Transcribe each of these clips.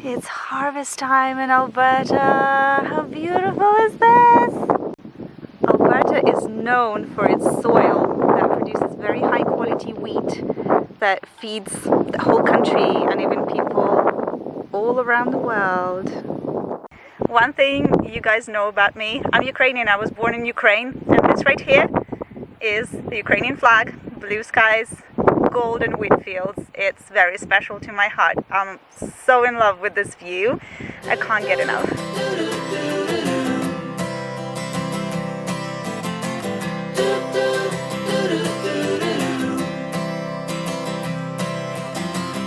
It's harvest time in Alberta. How beautiful is this? Alberta is known for its soil that produces very high quality wheat that feeds the whole country and even people all around the world. One thing you guys know about me, I'm Ukrainian. I was born in Ukraine, and this right here is the Ukrainian flag, blue skies, golden wheat fields. It's very special to my heart. I'm so in love with this view. I can't get enough.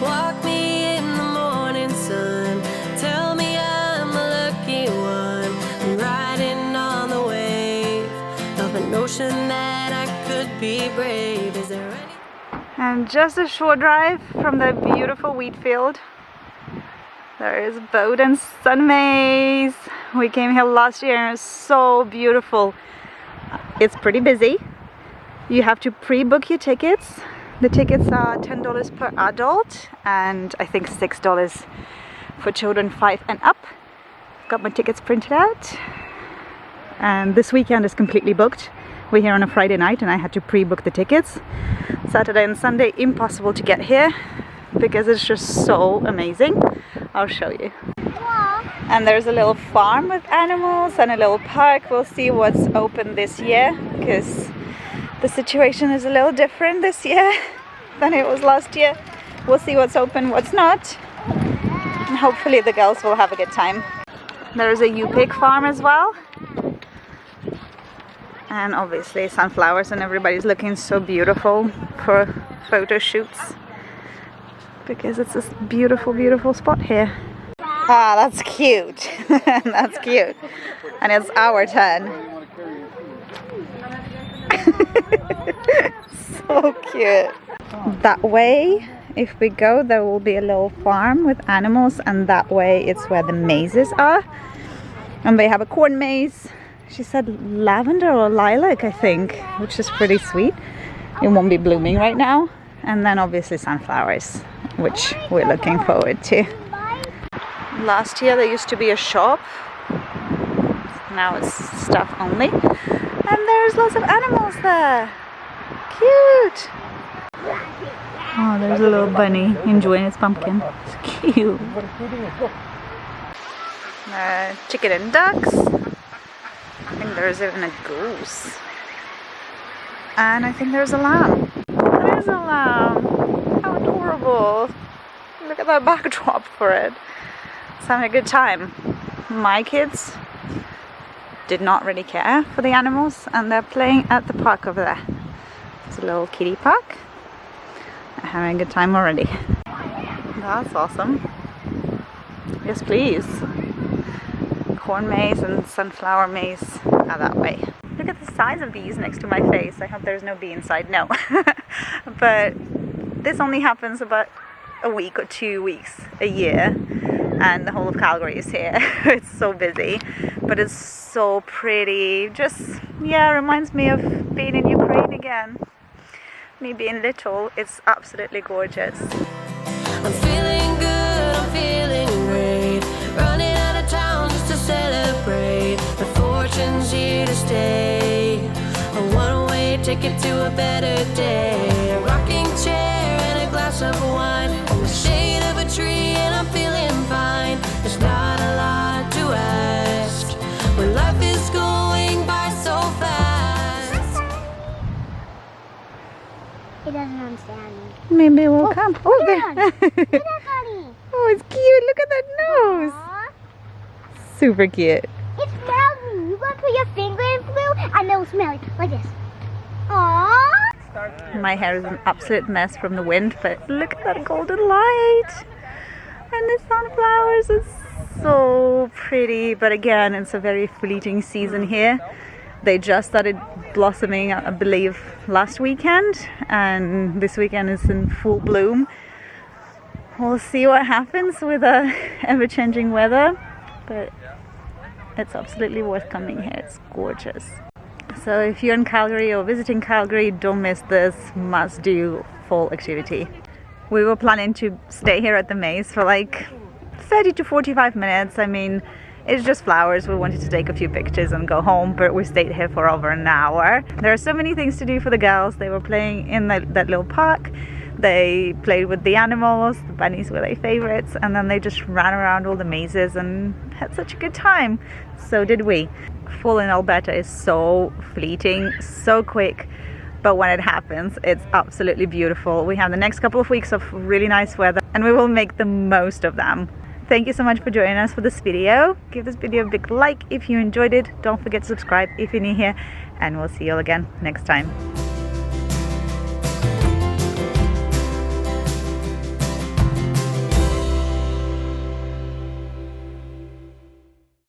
Walk me in the morning sun. Tell me I'm a lucky one. I'm riding on the wave of an ocean that I could be brave. Is there any... And just a short drive from the beautiful wheat field, there is Bowden Sun Maze. We came here last year and it's so beautiful. It's pretty busy. You have to pre-book your tickets. The tickets are $10 per adult and I think $6 for children 5 and up. Got my tickets printed out. And this weekend is completely booked. We're here on a Friday night and I had to pre-book the tickets. Saturday and Sunday, impossible to get here because it's just so amazing. I'll show you. And there's a little farm with animals and a little park. We'll see what's open this year because the situation is a little different this year than it was last year. We'll see what's open, what's not. And hopefully the girls will have a good time. There's a U-pig farm as well. And obviously sunflowers, and everybody's looking so beautiful for photo shoots because it's this beautiful, beautiful spot here. Ah, that's cute. That's cute. And it's our turn. So cute. That way, if we go, there will be a little farm with animals, and that way it's where the mazes are. And they have a corn maze. She said lavender or lilac, I think, which is pretty sweet. It won't be blooming right now. And then obviously sunflowers, which we're looking forward to. Last year there used to be a shop. Now it's stuff only. And there's lots of animals there. Cute! Oh, there's a little bunny enjoying its pumpkin. It's cute. Chicken and ducks. I think there's even a goose. And I think there's a lamb. There's a lamb. How adorable. Look at that backdrop for it. It's having a good time. My kids did not really care for the animals and they're playing at the park over there. It's a little kiddie park. They're having a good time already. That's awesome. Yes, please. Corn maze and sunflower maze are that way. Look at the size of these next to my face. I hope there's no bee inside. No. But this only happens about a week or 2 weeks a year. And the whole of Calgary is here. It's so busy. But it's so pretty. Just, yeah, reminds me of being in Ukraine again. Me being little. It's absolutely gorgeous. I'm feeling good, I'm feeling great. Running out of town just to celebrate. The fortune's here to stay. A one-way ticket to a better day. A rocking chair and a glass of wine. In the shade of a tree and I'm feeling fine. There's not a lot to ask when life is going by so fast. He doesn't understand me. Maybe it will come. Oh, there. Look at that bunny. Oh, it's cute. Look at that nose. Aww. Super cute. It smells me. You gotta put your finger in blue and it'll smell it like this. Aww. My hair is an absolute mess from the wind, but look at that golden light. And the sunflowers are so pretty. But again, it's a very fleeting season here. They just started blossoming, I believe, last weekend. And this weekend is in full bloom. We'll see what happens with the ever-changing weather. But it's absolutely worth coming here. It's gorgeous. So if you're in Calgary or visiting Calgary, don't miss this must-do fall activity. We were planning to stay here at the maze for like 30 to 45 minutes. I mean, it's just flowers. We wanted to take a few pictures and go home, but we stayed here for over an hour. There are so many things to do for the girls. They were playing in that little park. They played with the animals. The bunnies were their favorites, and then they just ran around all the mazes and had such a good time. So did we. Fall in Alberta is so fleeting, so quick, but when it happens, it's absolutely beautiful. We have the next couple of weeks of really nice weather, and we will make the most of them. Thank you so much for joining us for this video. Give this video a big like if you enjoyed it. Don't forget to subscribe if you're new here, and we'll see you all again next time.